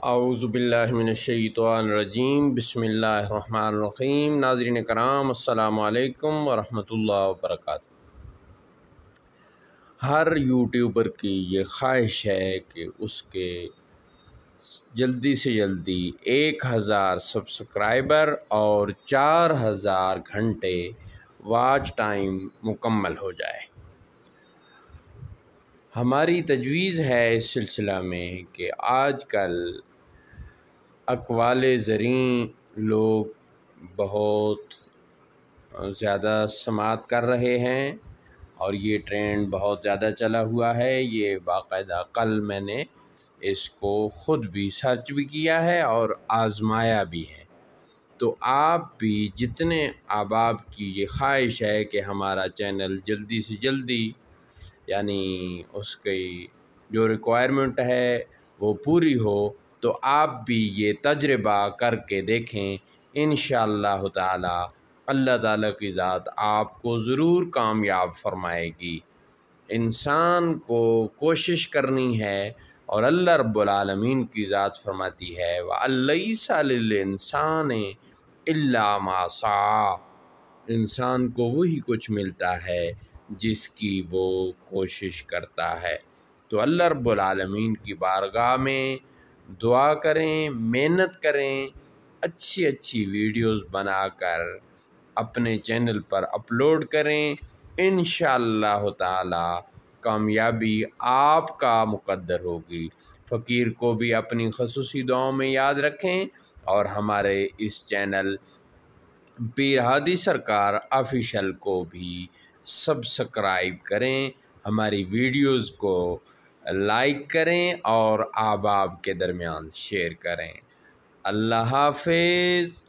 اعوذ باللہ من الشیطان الرجیم، بسم اللہ الرحمن الرحیم۔ ناظرین کرام، السلام علیکم ورحمۃ اللہ وبرکاتہ۔ ہر یوٹیوبر کی یہ خواہش ہے کہ اس کے جلدی سے جلدی 1000 سبسکرائبر اور 4000 گھنٹے واچ ٹائم مکمل ہو جائے۔ ہماری تجویز ہے اس سلسلہ میں کہ آج کل اقوال زریں لوگ بہت زیادہ سماعت کر رہے ہیں اور یہ ٹرینڈ بہت زیادہ چلا ہوا ہے۔ یہ باقاعدہ کل میں نے اس کو خود بھی سرچ بھی کیا ہے اور آزمایا بھی ہے۔ تو آپ بھی جتنے احباب کی یہ خواہش ہے کہ ہمارا چینل جلدی سے جلدی یعنی اس کی جو ریکوائرمنٹ ہے وہ پوری ہو، تو آپ بھی یہ تجربہ کر کے دیکھیں۔ انشاءاللہ تعالی اللہ تعالیٰ کی ذات آپ کو ضرور کامیاب فرمائے گی۔ انسان کو کوشش کرنی ہے اور اللہ رب العالمین کی ذات فرماتی ہے وَأَلَّيْسَ لِلْإِنسَانِ إِلَّا مَا سَعَىٰ۔ انسان کو وہی کچھ ملتا ہے جس کی وہ کوشش کرتا ہے۔ تو اللہ رب العالمین کی بارگاہ میں دعا کریں، محنت کریں، اچھی ویڈیوز بنا کر اپنے چینل پر اپلوڈ کریں۔ انشاءاللہ تعالی کامیابی آپ کا مقدر ہوگی۔ فقیر کو بھی اپنی خصوصی دعاؤں میں یاد رکھیں اور ہمارے اس چینل پیر ہادی سرکار آفیشل کو بھی سبسکرائب کریں، ہماری ویڈیوز کو لائک کریں اور احباب کے درمیان شیئر کریں۔ اللہ حافظ۔